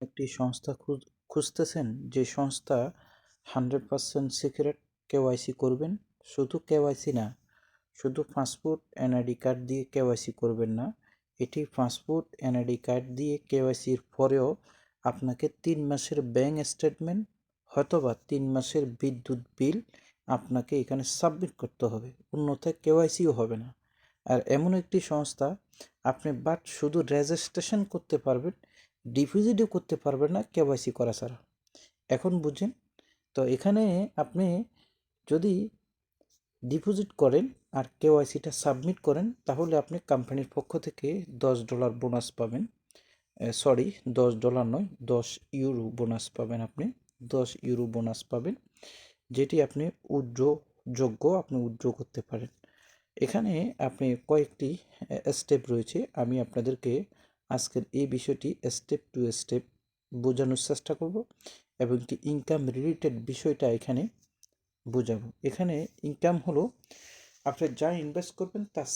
একটি সংস্থা খুঁজতেছেন যে সংস্থা 100% সিক্রেট কেওয়াইসি করবেন। শুধু কেওয়াইসি না, শুধু পাসপোর্ট এনআইডি কার্ড দিয়ে কেওয়াইসি করবেন না, এটি পাসপোর্ট এনআইডি কার্ড দিয়ে কেওয়াইসির পরেও আপনাকে 3 মাসের ব্যাংক স্টেটমেন্ট হয়তোবা 3 মাসের বিদ্যুৎ বিল আপনাকে এখানে সাবমিট করতে হবে, অন্যথায় কেওয়াইসিও হবে না। আর এমন একটি সংস্থা আপনি শুধু রেজিস্ট্রেশন করতে পারবেন, ডিপোজিটও করতে পারবেন না কেওয়াইসি করা ছাড়া। এখন বুঝেন তো, এখানে আপনি যদি ডিপোজিট করেন আর কেওয়াইসিটা সাবমিট করেন তাহলে আপনি কোম্পানির পক্ষ থেকে $10 বোনাস পাবেন। সরি, $10 নয়, €10 বোনাস পাবেন। আপনি €10 বোনাস পাবেন, যেটি আপনি আপনি উইথড্র করতে পারেন। এখানে আপনি কয়েকটি স্টেপ রয়েছে, আমি আপনাদেরকে আজকের এই বিষয়টি স্টেপ টু স্টেপ বোঝানোর চেষ্টা করব এবং কি ইনকাম রিলেটেড বিষয়টা এখানে বোঝাবো। এখানে ইনকাম হলো আপনি যা ইনভেস্ট করবেন তার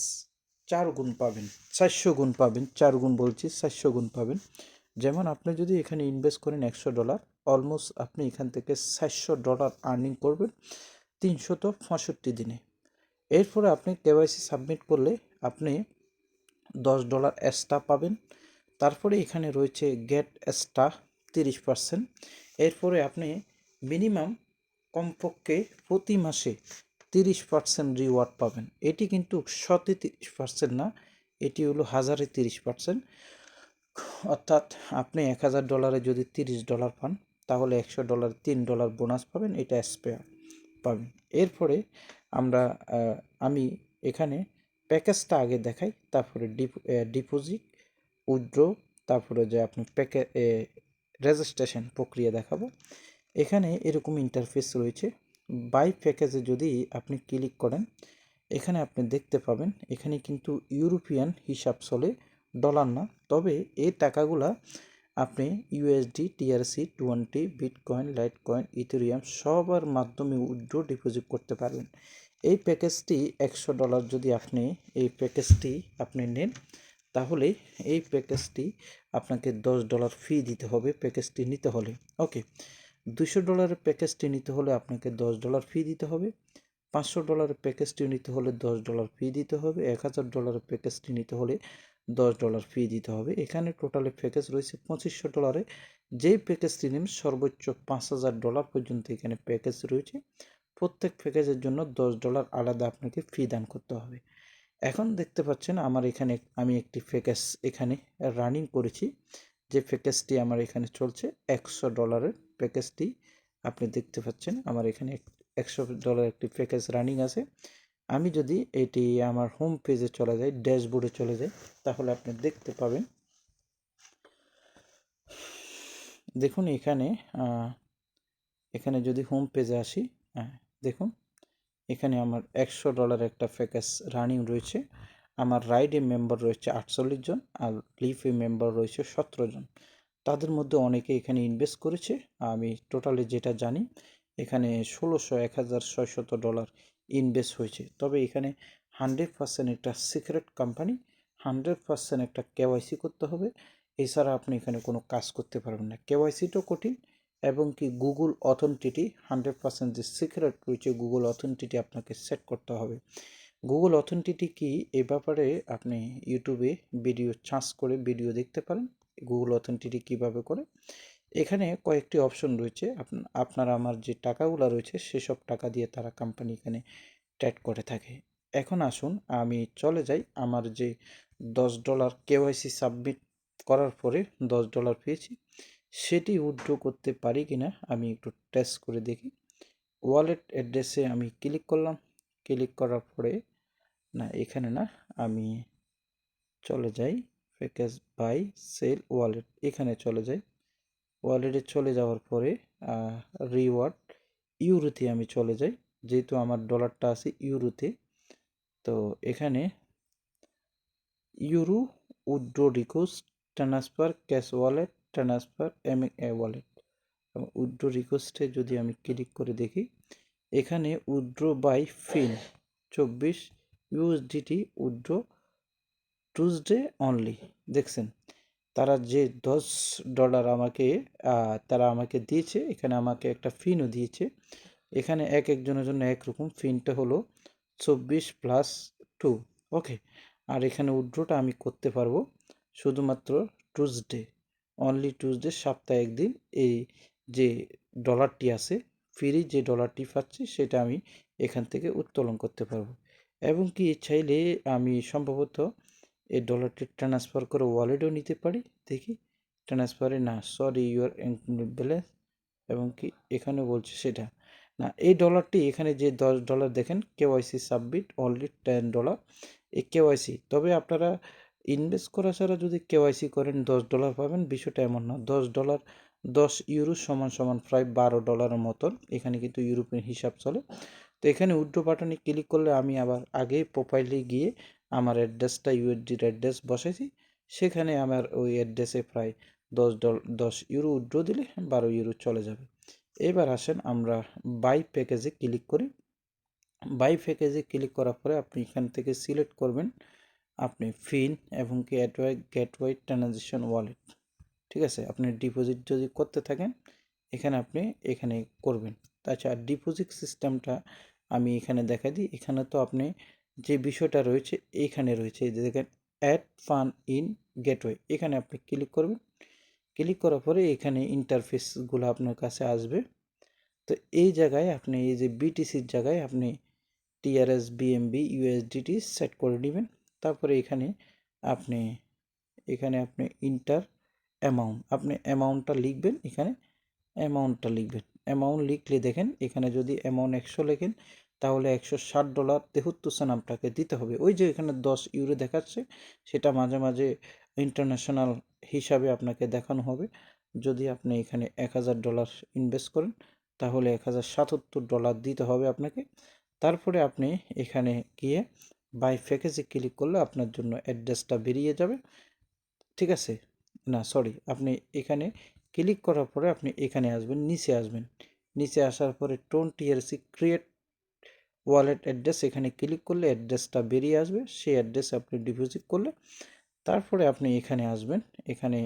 4 গুণ পাবেন, 400 গুণ পাবেন। 4 গুণ বলছি, 400 গুণ পাবেন। যেমন আপনি যদি এখানে ইনভেস্ট করেন $100, অলমোস্ট আপনি এখান থেকে $400 আর্নিং করবেন 365 দিনে। এরপরে আপনি কেওয়াইসি সাবমিট করলে আপনি $10 এক্সট্রা পাবেন। তারপরে এখানে রয়েছে গেট এক্সট্রা 30%। এরপরে আপনি মিনিমাম কমপক্ষে প্রতি মাসে 30% রিওয়ার্ড পাবেন। এটি কিন্তু 30% না, এটি হলো 1030%। অর্থাৎ আপনি $1000 যদি $30 পান তাহলে $100 $3 বোনাস পাবেন, এটা স্পেয়ার পাবেন। এরপরে আমি এখানে প্যাকেজটা আগে দেখাই, তারপরে ডিপোজিট, উইথড্র, তারপরে যে আপনি রেজিস্ট্রেশন প্রক্রিয়া দেখাবো। এখানে এরকম ইন্টারফেস রয়েছে। বাই প্যাকেজে যদি আপনি ক্লিক করেন, এখানে আপনি দেখতে পাবেন এখানে কিন্তু ইউরোপিয়ান হিসাব চলে, ডলার না। তবে এই টাকাগুলা আপনি USD, TRC20, bitcoin, Litecoin, Ethereum সবার মাধ্যমে উইথড্র ডিপোজিট করতে পারবেন। এই প্যাকেজটি $100 যদি আপনি এই প্যাকেজটি আপনি নেন তাহলে এই প্যাকেজটি আপনাকে $10 ফি দিতে হবে প্যাকেজটি নিতে হলে। ওকে, $200 প্যাকেজটি নিতে হলে আপনাকে $10 ফি দিতে হবে। $500 প্যাকেজটি নিতে হলে $10 ফি দিতে হবে। $1000 প্যাকেজটি নিতে হলে $10 ফি দিতে হবে। এখানে টোটালে প্যাকেজ রয়েছে $2500। যেই প্যাকেজটি নেন সর্বোচ্চ $5000 পর্যন্ত এখানে প্যাকেজ রয়েছে। প্রত্যেক প্যাকেজের জন্য $10 আলাদা আপনাকে ফি দান করতে হবে। এখন দেখতে পাচ্ছেন আমার এখানে আমি একটি প্যাকেজ এখানে রানিং করেছি, যে প্যাকেজটি আমার এখানে চলছে $100 প্যাকেজটি আপনি দেখতে পাচ্ছেন আমার এখানে $100 একটি প্যাকেজ রানিং আছে। আমি যদি এটি আমার হোম পেজে চলে যাই, ড্যাশবোর্ডে চলে যাই, তাহলে আপনি দেখতে পাবেন। দেখুন এখানে যদি হোম পেজে আসি, দেখুন এখানে আমার $100 একটা প্যাকেজ রানিং রয়েছে। আমার রাইডে মেম্বার রয়েছে 48 জন আর লিফে মেম্বার রয়েছে 17 জন। তাদের মধ্যে অনেকে এখানে ইনভেস্ট করেছে। আমি টোটালি যেটা জানি এখানে $16,600 ইনভেস্ট হয়েছে। তবে এখানে 100% একটা সিক্রেট কোম্পানি, 100% একটা কেওয়াইসি করতে হবে, এছাড়া আপনি এখানে কোনো কাজ করতে পারবেন না। কেওয়াইসিটাও কঠিন এবং কি গুগল অথেন্টিটি 100% যে সিক্রেট রয়েছে গুগল অথেন্টিটি আপনাকে সেট করতে হবে। গুগল অথেন্টিটি কি এ ব্যাপারে আপনি ইউটিউবে ভিডিও সার্চ করে ভিডিও দেখতে পারেন গুগল অথেন্টিটি কিভাবে করে। এখানে কয়েকটি অপশন রয়েছে, আপনার আমার যে টাকাগুলো রয়েছে সেসব টাকা দিয়ে তারা কোম্পানি এখানে ট্রেড করে থাকে। এখন আসুন আমি চলে যাই, আমার যে $10 কেওয়াইসি সাবমিট করার পরে $10 পেয়েছি সেটি উইথড্র করতে পারি কিনা আমি একটু টেস্ট করে দেখি। ওয়ালেট অ্যাড্রেসে আমি ক্লিক করলাম, ক্লিক করার পরে না, এখানে না, আমি চলে যাই প্যাকেজ বাই সেল ওয়ালেট, এখানে চলে যাই। ওয়ালেটে চলে যাওয়ার পরে রিওয়ার্ড ইউরোতে আমি চলে যাই, যেহেতু আমার ডলারটা আছে ইউরোতে। তো এখানে euro, withdraw request, transfer, cash wallet, transfer, M A wallet. Withdraw রিকোয়েস্টে যদি আমি ক্লিক করে দেখি, এখানে উইথড্র বাই ফিন 24 USDT উইথড্র টুসডে অনলি, দেখছেন তারা যে $10 আমাকে তারা আমাকে দিয়েছে, এখানে আমাকে একটা ফিনও দিয়েছে। এখানে এক একজনের জন্য একরকম, ফিনটা হলো 24+2। ওকে, আর এখানে উইথড্রটা আমি করতে পারবো শুধুমাত্র টুসডে, অনলি টুসডে, সপ্তাহে একদিন। এই যে ডলারটি আছে, ফ্রি যে ডলারটি পাচ্ছি সেটা আমি এখান থেকে উত্তোলন করতে পারবো। এবং কি চাইলে আমি সম্ভবত এই ডলারটি ট্রান্সফার করে ওয়ালেটেও নিতে পারি। দেখি, ট্রান্সফারে না, সরি ইউর ইনকমপ্লিট ব্যালেন্স, এবং কি এখানে বলছে সেটা না। এই ডলারটি এখানে যে $10 দেখেন, কেওয়াইসি সাবমিট অনলি $10, এই কেওয়াইসি। তবে আপনারা ইনভেস্ট করা ছাড়া যদি কেওয়াইসি করেন $10 পাবেন, বিষয়টা এমন না। $10, 10 ইউরো সমান সমান প্রায় $12 মতন। এখানে কিন্তু ইউরোপিয়ান হিসাব চলে। তো এখানে উইথড্র বাটনে ক্লিক করলে আমি আবার আগে প্রোফাইলে গিয়ে আমার অ্যাড্রেসটা, ইউএসডির অ্যাড্রেস বসাইছি, সেখানে আমার ওই অ্যাড্রেসে প্রায় $10 উইথড্র দিলে 12 ইউরো চলে যাবে। এবার আসেন আমরা বাই প্যাকেজে ক্লিক করি। বাই প্যাকেজে ক্লিক করার পরে আপনি এখান থেকে সিলেক্ট করবেন আপনি ফিন এবং কি গেটওয়ে ট্রানজিশন ওয়ালেট। ঠিক আছে, আপনি ডিপোজিট যদি করতে থাকেন এখানে আপনি এখানে করবেন। তাছাড়া ডিপোজিট সিস্টেমটা আমি এখানে দেখা দিই। এখানে তো আপনি যে বিষয়টা রয়েছে এইখানে রয়েছে, এই যে দেখেন অ্যাড ফান্ড ইন গেটওয়ে, এখানে আপনি ক্লিক করবেন। ক্লিক করার পরে এখানে ইন্টারফেসগুলো আপনার কাছে আসবে। তো এই জায়গায় আপনি এই যে বিটিসির জায়গায় আপনি টিআরএস, বিএমবি, ইউএসডিটি সেট করে নেবেন। তারপরে আপনি আপনি ইন্টার অ্যামাউন্ট, আপনি অ্যামাউন্টটা লিখবেন। এখানে অ্যামাউন্টটা লিখবেন। অ্যামাউন্ট লিখলে দেখেন এখানে যদি অ্যামাউন্ট 100 লেখেন তাহলে $160.73 আপনাকে দিতে হবে। ওই যে এখানে 10 ইউরো দেখাচ্ছে, সেটা মাঝে মাঝে ইন্টারন্যাশনাল হিসাবে আপনাকে দেখানো হবে। যদি আপনি এখানে $1000 ইনভেস্ট করেন তাহলে $1077 দিতে হবে আপনাকে। তারপরে আপনি এখানে গিয়ে বাই প্যাকেজে ক্লিক করলে আপনার জন্য অ্যাড্রেসটা বেরিয়ে যাবে। ঠিক আছে, না সরি, আপনি এখানে ক্লিক করার পরে আপনি এখানে আসবেন, নিচে আসবেন। নিচে আসার পরে tone TRC create wallet address, এখানে ক্লিক করলে অ্যাড্রেসটা বেরিয়ে আসবে। সেই অ্যাড্রেসে আপনি ডিপোজিট করলে তারপরে আপনি এখানে আসবেন। এখানে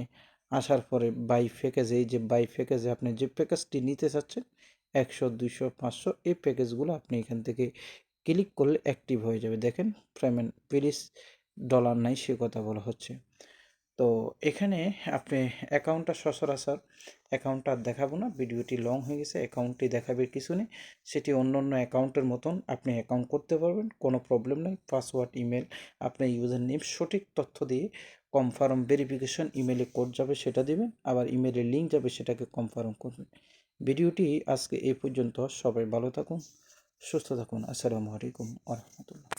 আসার পরে বাই প্যাকেজে, এই যে বাই প্যাকেজে আপনি যে প্যাকেজটি নিতে চাচ্ছেন 100, 200, 500, এই প্যাকেজগুলো আপনি এখান থেকে ক্লিক করলে অ্যাক্টিভ হয়ে যাবে। দেখেন পেমেন্ট প্লিজ ডলার নাই সে কথা বলা হচ্ছে। তো এখানে আপনি অ্যাকাউন্টটা সচরাচর অ্যাকাউন্টটা আর দেখাবো না, ভিডিওটি লং হয়ে গেছে। অ্যাকাউন্টটি দেখাবে কিছু নেই, সেটি অন্য অন্য অ্যাকাউন্টের মতন আপনি অ্যাকাউন্ট করতে পারবেন, কোনো প্রবলেম নেই। পাসওয়ার্ড, ইমেল, আপনার ইউজার নেম সঠিক তথ্য দিয়ে কনফার্ম ভেরিফিকেশন ইমেলে কোড যাবে সেটা দিবেন, আবার ইমেলে লিঙ্ক যাবে সেটাকে কনফার্ম করবেন। ভিডিওটি আজকে এই পর্যন্ত। সবাই ভালো থাকুন, সুস্থ থাকুন। আসসালামু আলাইকুম ওয়া রাহমাতুল্লাহ।